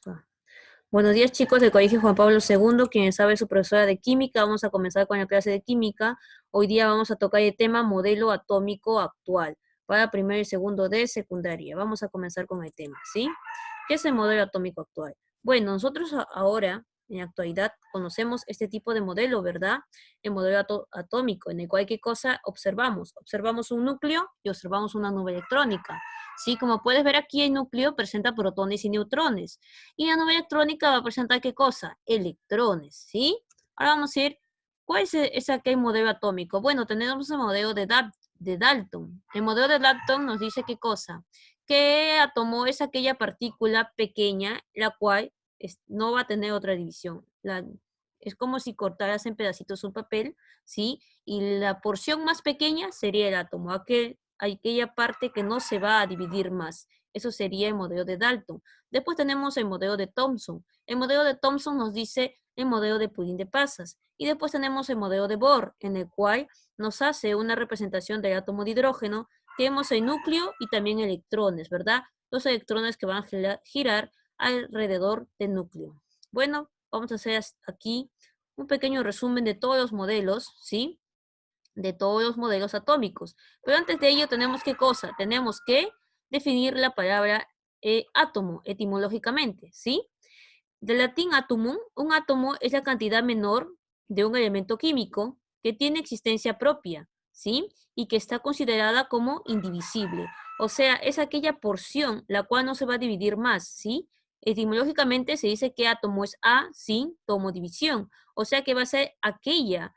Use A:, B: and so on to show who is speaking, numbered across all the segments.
A: Ah. Buenos días, chicos del Colegio Juan Pablo II, quien sabe su profesora de química. Vamos a comenzar con la clase de química. Hoy día vamos a tocar el tema modelo atómico actual para primero y segundo de secundaria. Vamos a comenzar con el tema, ¿sí? ¿Qué es el modelo atómico actual? Bueno, nosotros ahora, en la actualidad, conocemos este tipo de modelo, ¿verdad? El modelo atómico, en el cual ¿qué cosa observamos? Observamos un núcleo y observamos una nube electrónica. Sí, como puedes ver aquí, el núcleo presenta protones y neutrones. Y la nube electrónica va a presentar ¿qué cosa? Electrones, ¿sí? Ahora vamos a ir, ¿cuál es aquel modelo atómico? Bueno, tenemos el modelo de Dalton. El modelo de Dalton nos dice ¿qué cosa? Que átomo es aquella partícula pequeña, la cual no va a tener otra división. Es como si cortaras en pedacitos un papel, ¿sí? Y la porción más pequeña sería el átomo, aquella parte que no se va a dividir más. Eso sería el modelo de Dalton. Después tenemos el modelo de Thomson. El modelo de Thomson nos dice el modelo de pudín de pasas. Y después tenemos el modelo de Bohr, en el cual nos hace una representación del átomo de hidrógeno. Tenemos el núcleo y también electrones, ¿verdad? Los electrones que van a girar alrededor del núcleo. Bueno, vamos a hacer aquí un pequeño resumen de todos los modelos, ¿sí? De todos los modelos atómicos. Pero antes de ello tenemos ¿qué cosa? Tenemos que definir la palabra átomo etimológicamente, ¿sí? Del latín atomum, un átomo es la cantidad menor de un elemento químico que tiene existencia propia, ¿sí? Y que está considerada como indivisible. O sea, es aquella porción la cual no se va a dividir más, ¿sí? Etimológicamente se dice que átomo es A sin tomodivisión. O sea que va a ser aquella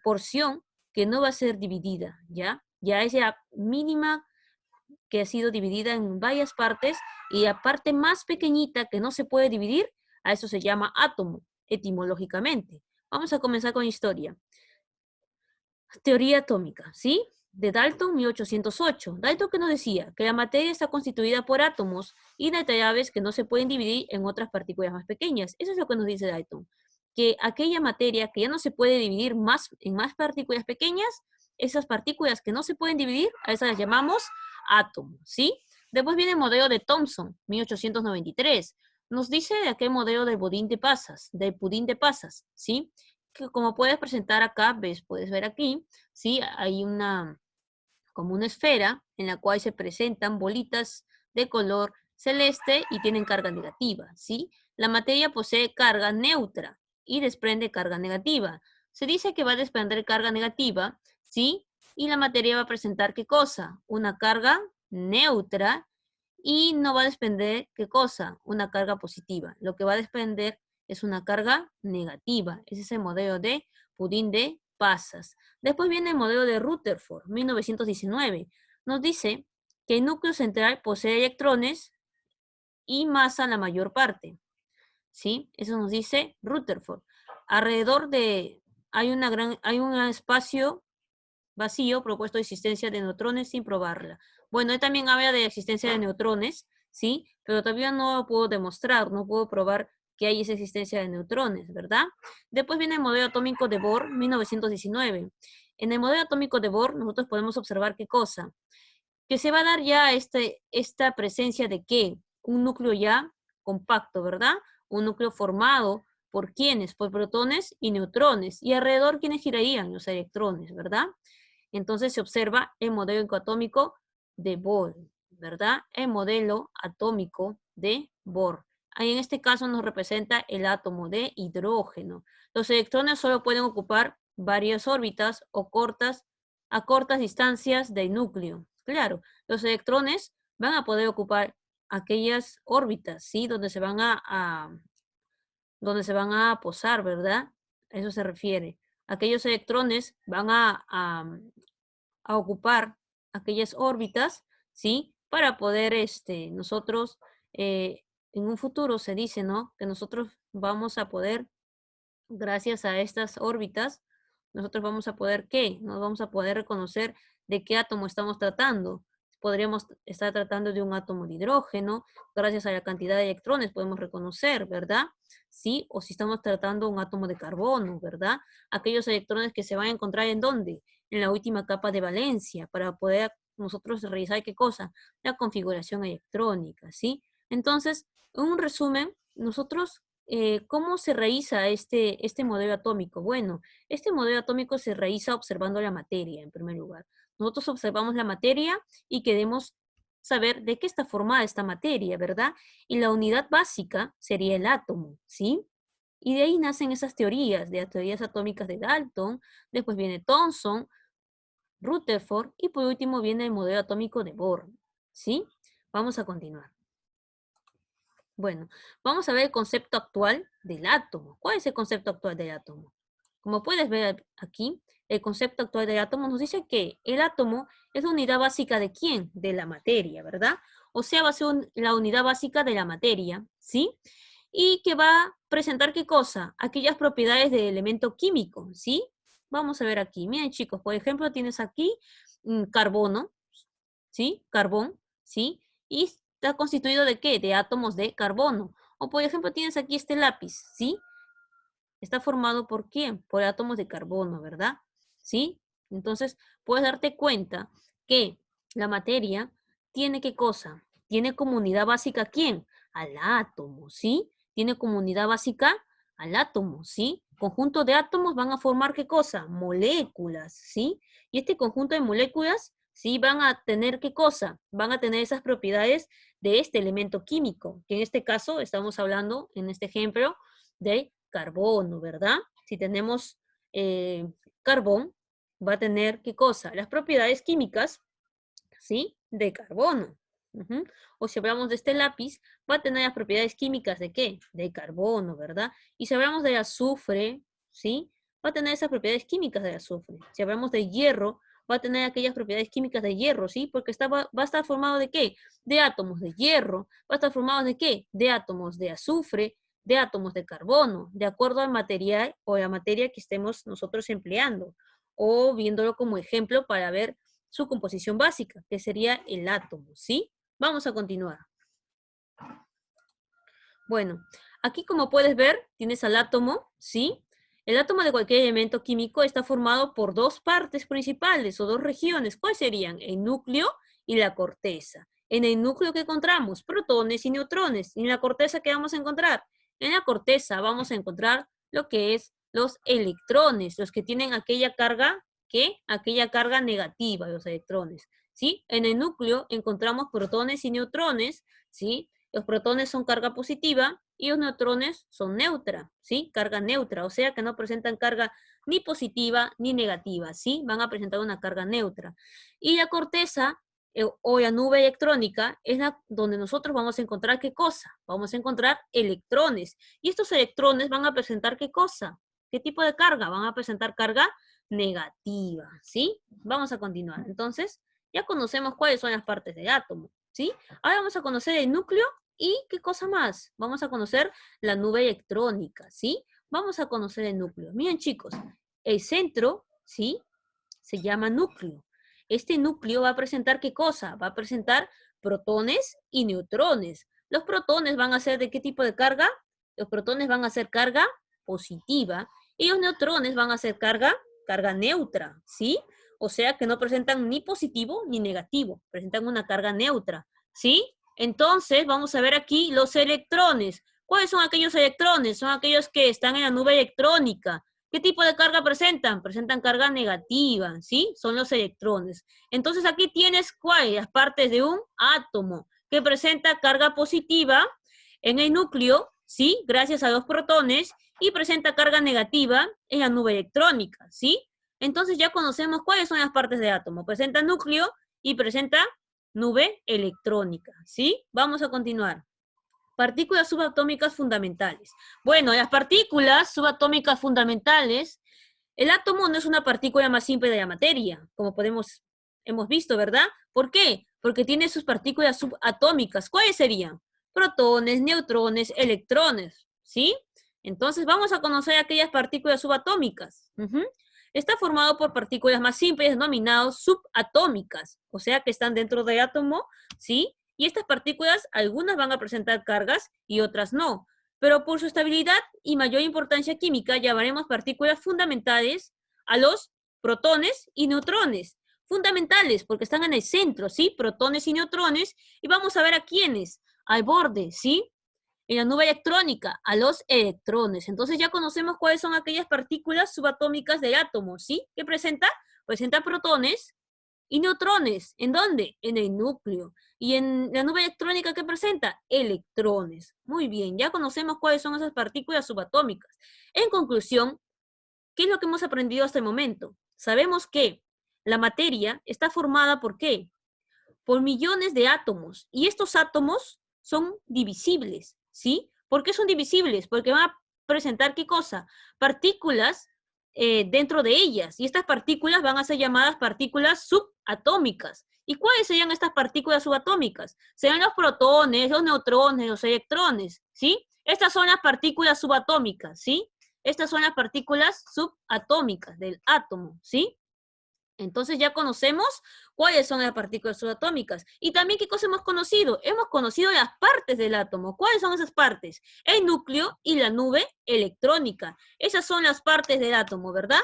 A: porción que no va a ser dividida, ¿ya? Ya es la mínima que ha sido dividida en varias partes y la parte más pequeñita que no se puede dividir, a eso se llama átomo, etimológicamente. Vamos a comenzar con historia. Teoría atómica, ¿sí? De Dalton, 1808. Dalton que nos decía que la materia está constituida por átomos inalterables que no se pueden dividir en otras partículas más pequeñas. Eso es lo que nos dice Dalton. Que aquella materia que ya no se puede dividir en más partículas pequeñas, esas partículas que no se pueden dividir, a esas las llamamos átomos, ¿sí? Después viene el modelo de Thomson, 1893. Nos dice de aquel modelo del del pudín de pasas, ¿sí? Que como puedes presentar acá, puedes ver aquí, ¿sí? Hay como una esfera en la cual se presentan bolitas de color celeste y tienen carga negativa, ¿sí? La materia posee carga neutra y desprende carga negativa. Se dice que va a desprender carga negativa, ¿sí? Y la materia va a presentar ¿qué cosa? Una carga neutra y no va a desprender ¿qué cosa? Una carga positiva. Lo que va a desprender es una carga negativa. Ese es el modelo de pudín de pasas. Después viene el modelo de Rutherford, 1919. Nos dice que el núcleo central posee electrones y masa la mayor parte. ¿Sí? Eso nos dice Rutherford. Alrededor hay un espacio vacío propuesto de existencia de neutrones sin probarla. Bueno, él también habla de existencia de neutrones, ¿sí? Pero todavía no lo puedo demostrar, no puedo probar que hay esa existencia de neutrones, ¿verdad? Después viene el modelo atómico de Bohr, 1919. En el modelo atómico de Bohr nosotros podemos observar qué cosa, que se va a dar ya esta presencia de ¿qué? Un núcleo ya compacto, ¿verdad? Un núcleo formado por ¿quiénes? Por protones y neutrones. Y alrededor, ¿quiénes girarían? Los electrones, ¿verdad? Entonces se observa el modelo atómico de Bohr, ¿verdad? El modelo atómico de Bohr. Ahí en este caso nos representa el átomo de hidrógeno. Los electrones solo pueden ocupar varias órbitas o a cortas distancias del núcleo. Claro, los electrones van a poder ocupar aquellas órbitas, ¿sí? Donde se van a posar, ¿verdad? A eso se refiere. Aquellos electrones van a ocupar aquellas órbitas, ¿sí? Para poder, nosotros, en un futuro se dice, ¿no? Que nosotros vamos a poder, gracias a estas órbitas, nosotros vamos a poder, ¿qué? Nos vamos a poder reconocer de qué átomo estamos tratando. Podríamos estar tratando de un átomo de hidrógeno, gracias a la cantidad de electrones podemos reconocer, ¿verdad? Sí, o si estamos tratando un átomo de carbono, ¿verdad? Aquellos electrones que se van a encontrar ¿en dónde? En la última capa de valencia, para poder nosotros realizar ¿qué cosa? La configuración electrónica, ¿sí? Entonces, En un resumen, nosotros, ¿cómo se realiza este modelo atómico? Bueno, este modelo atómico se realiza observando la materia, en primer lugar. Nosotros observamos la materia y queremos saber de qué está formada esta materia, ¿verdad? Y la unidad básica sería el átomo, ¿sí? Y de ahí nacen esas teorías, de las teorías atómicas de Dalton, después viene Thomson, Rutherford, y por último viene el modelo atómico de Bohr, ¿sí? Vamos a continuar. Bueno, vamos a ver el concepto actual del átomo. ¿Cuál es el concepto actual del átomo? Como puedes ver aquí, el concepto actual del átomo nos dice que el átomo es la unidad básica ¿de quién? De la materia, ¿verdad? O sea, va a ser la unidad básica de la materia, ¿sí? Y que va a presentar ¿qué cosa? Aquellas propiedades del elemento químico, ¿sí? Vamos a ver aquí. Miren, chicos, por ejemplo, tienes aquí carbono, ¿sí? Carbón, ¿sí? Y está constituido ¿de qué? De átomos de carbono. O por ejemplo tienes aquí este lápiz, ¿sí? Está formado ¿por quién? Por átomos de carbono, ¿verdad? ¿Sí? Entonces puedes darte cuenta que la materia tiene ¿qué cosa? Tiene como unidad básica ¿quién? Al átomo, ¿sí? Tiene como unidad básica al átomo, ¿sí? Conjunto de átomos van a formar ¿qué cosa? Moléculas, ¿sí? Y este conjunto de moléculas, ¿sí? Van a tener ¿qué cosa? Van a tener esas propiedades de este elemento químico, que en este caso estamos hablando, en este ejemplo, de carbono, ¿verdad? Si tenemos carbón, va a tener ¿qué cosa? Las propiedades químicas, ¿sí? De carbono. Ujú. O si hablamos de este lápiz, va a tener las propiedades químicas ¿de qué? De carbono, ¿verdad? Y si hablamos de azufre, ¿sí? Va a tener esas propiedades químicas de azufre. Si hablamos de hierro, va a tener aquellas propiedades químicas de hierro, ¿sí? Porque va a estar formado ¿de qué? De átomos de hierro. Va a estar formado ¿de qué? De átomos de azufre, de átomos de carbono, de acuerdo al material o la materia que estemos nosotros empleando, o viéndolo como ejemplo para ver su composición básica, que sería el átomo, ¿sí? Vamos a continuar. Bueno, aquí como puedes ver, tienes al átomo, ¿sí? El átomo de cualquier elemento químico está formado por dos partes principales o dos regiones. ¿Cuáles serían? El núcleo y la corteza. En el núcleo, ¿qué encontramos? Protones y neutrones. ¿Y en la corteza qué vamos a encontrar? En la corteza vamos a encontrar lo que es los electrones, los que tienen aquella carga, ¿qué? Aquella carga negativa, los electrones, ¿sí? En el núcleo encontramos protones y neutrones, ¿sí? Los protones son carga positiva y los neutrones son neutra, ¿sí? Carga neutra, o sea que no presentan carga ni positiva ni negativa, ¿sí? Van a presentar una carga neutra. Y la corteza o la nube electrónica es donde nosotros vamos a encontrar ¿qué cosa? Vamos a encontrar electrones. Y estos electrones van a presentar ¿qué cosa? ¿Qué tipo de carga? Van a presentar carga negativa, ¿sí? Vamos a continuar. Entonces, ya conocemos cuáles son las partes del átomo, ¿sí? Ahora vamos a conocer el núcleo y ¿qué cosa más? Vamos a conocer la nube electrónica, ¿sí? Vamos a conocer el núcleo. Miren, chicos, el centro, ¿sí? Se llama núcleo. Este núcleo va a presentar ¿qué cosa? Va a presentar protones y neutrones. Los protones van a ser ¿de qué tipo de carga? Los protones van a ser carga positiva y los neutrones van a ser carga neutra, ¿sí? O sea que no presentan ni positivo ni negativo, presentan una carga neutra, ¿sí? Entonces, vamos a ver aquí los electrones. ¿Cuáles son aquellos electrones? Son aquellos que están en la nube electrónica. ¿Qué tipo de carga presentan? Presentan carga negativa, ¿sí? Son los electrones. Entonces aquí tienes cuáles las partes de un átomo que presenta carga positiva en el núcleo, ¿sí? Gracias a los protones y presenta carga negativa en la nube electrónica, ¿sí? Entonces ya conocemos cuáles son las partes de átomo. Presenta núcleo y presenta nube electrónica, ¿sí? Vamos a continuar. Partículas subatómicas fundamentales. Bueno, las partículas subatómicas fundamentales, el átomo no es una partícula más simple de la materia, como hemos visto, ¿verdad? ¿Por qué? Porque tiene sus partículas subatómicas. ¿Cuáles serían? Protones, neutrones, electrones, ¿sí? Entonces vamos a conocer aquellas partículas subatómicas. Está formado por partículas más simples denominadas subatómicas, o sea que están dentro del átomo, ¿sí? Y estas partículas, algunas van a presentar cargas y otras no. Pero por su estabilidad y mayor importancia química, llamaremos partículas fundamentales a los protones y neutrones. Fundamentales, porque están en el centro, ¿sí? Protones y neutrones. Y vamos a ver a quiénes. Al borde, ¿sí? En la nube electrónica, a los electrones. Entonces ya conocemos cuáles son aquellas partículas subatómicas del átomo, ¿sí? ¿Qué presenta? Presenta protones y neutrones. ¿En dónde? En el núcleo. Y en la nube electrónica, ¿qué presenta? Electrones. Muy bien, ya conocemos cuáles son esas partículas subatómicas. En conclusión, ¿qué es lo que hemos aprendido hasta el momento? Sabemos que la materia está formada ¿por qué? Por millones de átomos. Y estos átomos son divisibles, ¿sí? ¿Por qué son divisibles? Porque van a presentar, ¿qué cosa? Partículas dentro de ellas. Y estas partículas van a ser llamadas partículas subatómicas. ¿Y cuáles serían estas partículas subatómicas? Serán los protones, los neutrones, los electrones, ¿sí? Estas son las partículas subatómicas, ¿sí? Estas son las partículas subatómicas del átomo, ¿sí? Entonces ya conocemos cuáles son las partículas subatómicas. Y también, ¿qué cosa hemos conocido? Hemos conocido las partes del átomo. ¿Cuáles son esas partes? El núcleo y la nube electrónica. Esas son las partes del átomo, ¿verdad?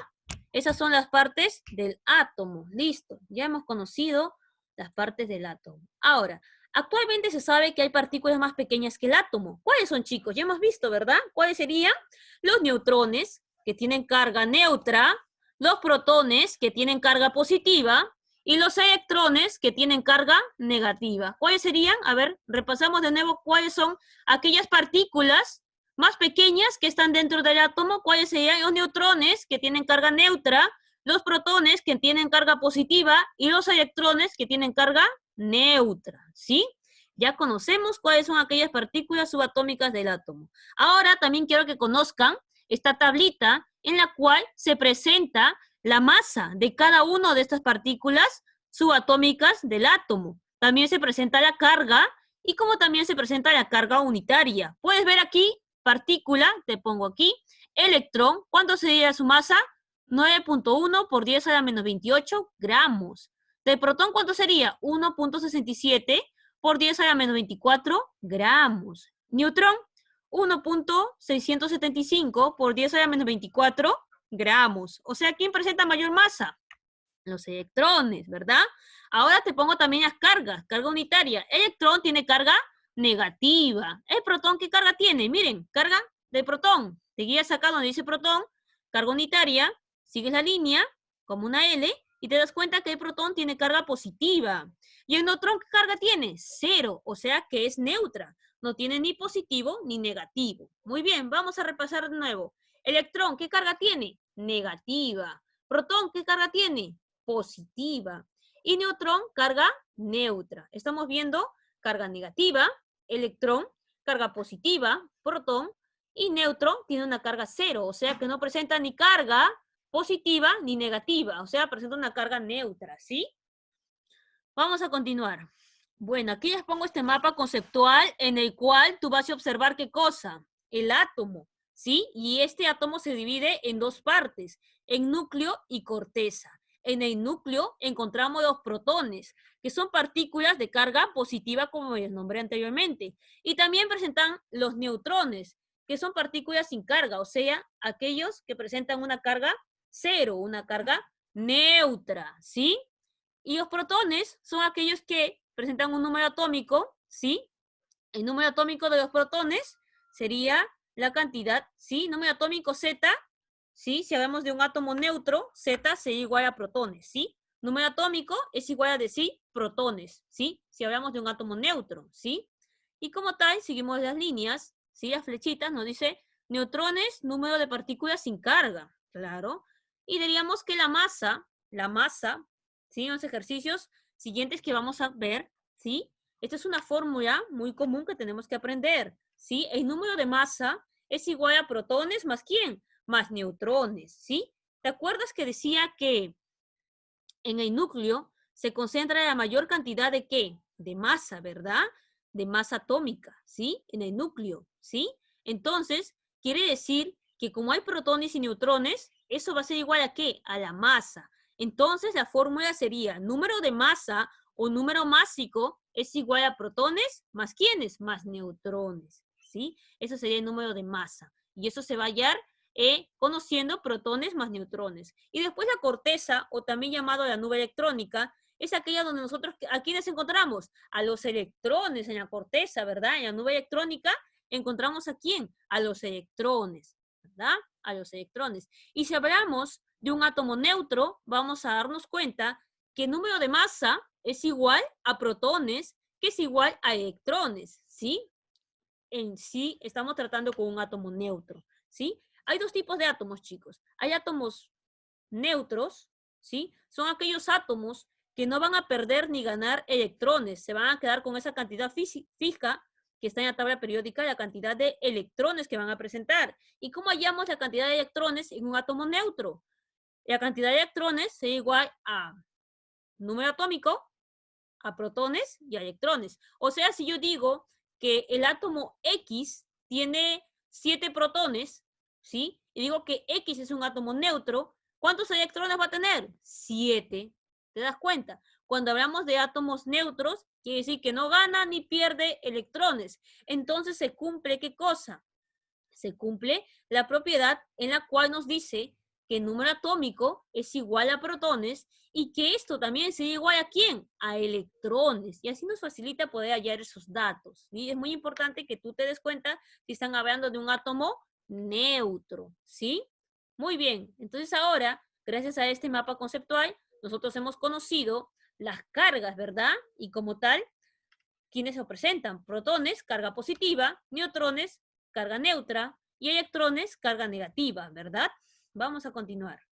A: Esas son las partes del átomo. Listo. Ya hemos conocido las partes del átomo. Ahora, actualmente se sabe que hay partículas más pequeñas que el átomo. ¿Cuáles son, chicos? Ya hemos visto, ¿verdad? ¿Cuáles serían? Los neutrones, que tienen carga neutra, los protones, que tienen carga positiva, y los electrones, que tienen carga negativa. ¿Cuáles serían? A ver, repasamos de nuevo cuáles son aquellas partículas más pequeñas que están dentro del átomo. ¿Cuáles serían? Los neutrones, que tienen carga neutra, los protones, que tienen carga positiva, y los electrones, que tienen carga neutra, ¿sí? Ya conocemos cuáles son aquellas partículas subatómicas del átomo. Ahora también quiero que conozcan esta tablita en la cual se presenta la masa de cada una de estas partículas subatómicas del átomo. También se presenta la carga y como también se presenta la carga unitaria. Puedes ver aquí, partícula, te pongo aquí, electrón, ¿cuánto sería su masa? 9.1 por 10 a la menos 28 gramos. Del protón, ¿cuánto sería? 1.67 por 10 a la menos 24 gramos. Neutrón, 1.675 por 10 a la menos 24 gramos. O sea, ¿quién presenta mayor masa? Los electrones, ¿verdad? Ahora te pongo también las cargas. Carga unitaria. El electrón tiene carga negativa. ¿El protón qué carga tiene? Miren, carga de protón. Te guías acá donde dice protón, carga unitaria, sigues la línea como una L y te das cuenta que el protón tiene carga positiva. ¿Y el neutrón qué carga tiene? Cero, o sea que es neutra. No tiene ni positivo ni negativo. Muy bien, vamos a repasar de nuevo. Electrón, ¿qué carga tiene? Negativa. Protón, ¿qué carga tiene? Positiva. Y neutrón, carga neutra. Estamos viendo carga negativa, electrón, carga positiva, protón, y neutrón tiene una carga cero, o sea que no presenta ni carga positiva ni negativa, o sea, presenta una carga neutra, ¿sí? Vamos a continuar. Bueno, aquí les pongo este mapa conceptual en el cual tú vas a observar qué cosa, el átomo, ¿sí? Y este átomo se divide en dos partes, en núcleo y corteza. En el núcleo encontramos los protones, que son partículas de carga positiva, como les nombré anteriormente. Y también presentan los neutrones, que son partículas sin carga, o sea, aquellos que presentan una carga cero, una carga neutra, ¿sí? Y los protones son aquellos que presentan un número atómico, ¿sí? El número atómico de los protones sería la cantidad, ¿sí? Número atómico Z, ¿sí? Si hablamos de un átomo neutro, Z sería igual a protones, ¿sí? Número atómico es igual a decir protones, ¿sí? Si hablamos de un átomo neutro, ¿sí? Y como tal, seguimos las líneas, ¿sí? Las flechitas nos dice neutrones, número de partículas sin carga, claro. Y diríamos que la masa, ¿sí? En los ejercicios siguientes que vamos a ver, ¿sí? Esta es una fórmula muy común que tenemos que aprender, ¿sí? El número de masa es igual a protones más ¿quién? Más neutrones, ¿sí? ¿Te acuerdas que decía que en el núcleo se concentra la mayor cantidad de ¿qué? De masa, ¿verdad? De masa atómica, ¿sí? En el núcleo, ¿sí? Entonces, quiere decir que como hay protones y neutrones, eso va a ser igual a ¿qué? A la masa. Entonces, la fórmula sería número de masa o número másico es igual a protones más ¿quiénes? Más neutrones, ¿sí? Eso sería el número de masa. Y eso se va a hallar conociendo protones más neutrones. Y después la corteza, o también llamado la nube electrónica, es aquella donde nosotros, ¿a quiénes encontramos? A los electrones en la corteza, ¿verdad? En la nube electrónica encontramos ¿a quién? A los electrones, ¿verdad? A los electrones. Y si hablamos de un átomo neutro, vamos a darnos cuenta que el número de masa es igual a protones, que es igual a electrones, ¿sí? En sí estamos tratando con un átomo neutro, ¿sí? Hay dos tipos de átomos, chicos. Hay átomos neutros, ¿sí? Son aquellos átomos que no van a perder ni ganar electrones, se van a quedar con esa cantidad fija que está en la tabla periódica, la cantidad de electrones que van a presentar. ¿Y cómo hallamos la cantidad de electrones en un átomo neutro? La cantidad de electrones es igual a número atómico, a protones y a electrones. O sea, si yo digo que el átomo X tiene 7 protones, ¿sí? Y digo que X es un átomo neutro, ¿cuántos electrones va a tener? 7. ¿Te das cuenta? Cuando hablamos de átomos neutros, quiere decir que no gana ni pierde electrones. Entonces se cumple, ¿qué cosa? Se cumple la propiedad en la cual nos dice que el número atómico es igual a protones y que esto también sería igual a ¿quién? A electrones. Y así nos facilita poder hallar esos datos. Y es muy importante que tú te des cuenta si están hablando de un átomo neutro, ¿sí? Muy bien. Entonces ahora, gracias a este mapa conceptual, nosotros hemos conocido las cargas, ¿verdad? Y como tal, ¿quiénes se presentan? Protones, carga positiva, neutrones, carga neutra, y electrones, carga negativa, ¿verdad? Vamos a continuar.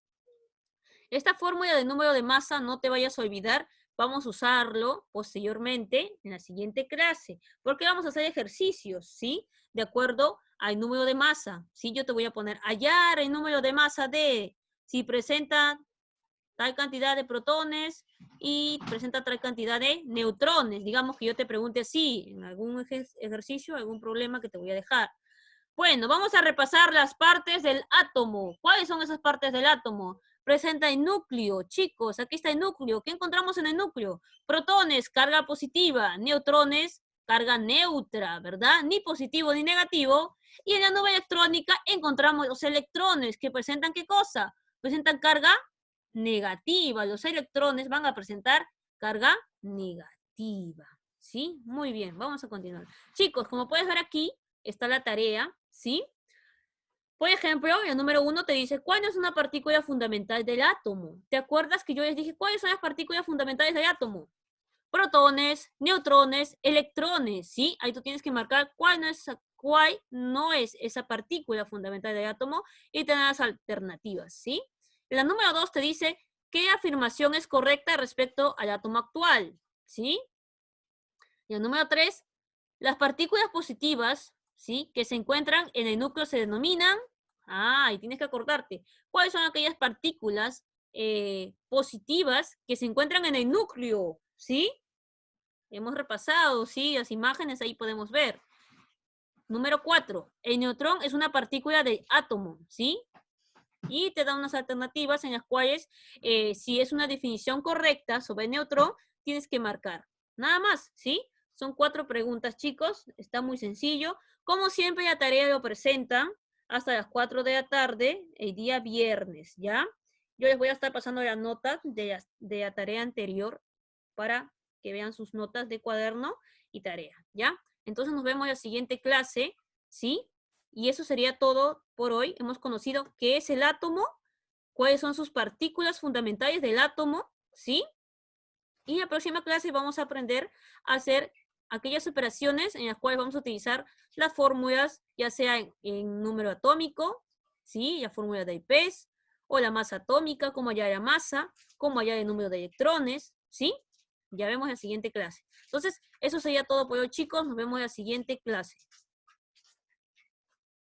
A: Esta fórmula de número de masa, no te vayas a olvidar, vamos a usarlo posteriormente en la siguiente clase, porque vamos a hacer ejercicios, ¿sí? De acuerdo al número de masa, ¿sí? Yo te voy a poner hallar el número de masa de, si presenta tal cantidad de protones y presenta tal cantidad de neutrones. Digamos que yo te pregunte así, en algún ejercicio, algún problema que te voy a dejar. Bueno, vamos a repasar las partes del átomo. ¿Cuáles son esas partes del átomo? Presenta el núcleo, chicos, aquí está el núcleo. ¿Qué encontramos en el núcleo? Protones, carga positiva, neutrones, carga neutra, ¿verdad? Ni positivo ni negativo. Y en la nube electrónica encontramos los electrones, que presentan ¿qué cosa? Presentan carga negativa. Los electrones van a presentar carga negativa. ¿Sí? Muy bien, vamos a continuar. Chicos, como puedes ver aquí, está la tarea, ¿sí? Por ejemplo, el número 1 te dice, ¿cuál es una partícula fundamental del átomo? ¿Te acuerdas que yo les dije cuáles son las partículas fundamentales del átomo? Protones, neutrones, electrones, ¿sí? Ahí tú tienes que marcar cuál no es esa partícula fundamental del átomo y tener las alternativas, ¿sí? La número 2 te dice qué afirmación es correcta respecto al átomo actual, ¿sí? Y el número 3, las partículas positivas, ¿sí? Que se encuentran en el núcleo se denominan, y tienes que acordarte, ¿cuáles son aquellas partículas positivas que se encuentran en el núcleo? ¿Sí? Hemos repasado, ¿sí? Las imágenes ahí podemos ver. Número 4, el neutrón es una partícula del átomo, ¿sí? Y te da unas alternativas en las cuales, si es una definición correcta sobre el neutrón, tienes que marcar. Nada más, ¿sí? Son 4 preguntas, chicos. Está muy sencillo. Como siempre, la tarea lo presentan hasta las 4 de la tarde, el día viernes, ¿ya? Yo les voy a estar pasando las notas de la tarea anterior para que vean sus notas de cuaderno y tarea, ¿ya? Entonces nos vemos en la siguiente clase, ¿sí? Y eso sería todo por hoy. Hemos conocido qué es el átomo, cuáles son sus partículas fundamentales del átomo, ¿sí? Y en la próxima clase vamos a aprender a hacer aquellas operaciones en las cuales vamos a utilizar las fórmulas, ya sea en número atómico, ¿sí? La fórmula de IPES, o la masa atómica, como hallar la masa, como hallar el número de electrones, ¿sí? Ya vemos en la siguiente clase. Entonces, eso sería todo por hoy, chicos. Nos vemos en la siguiente clase.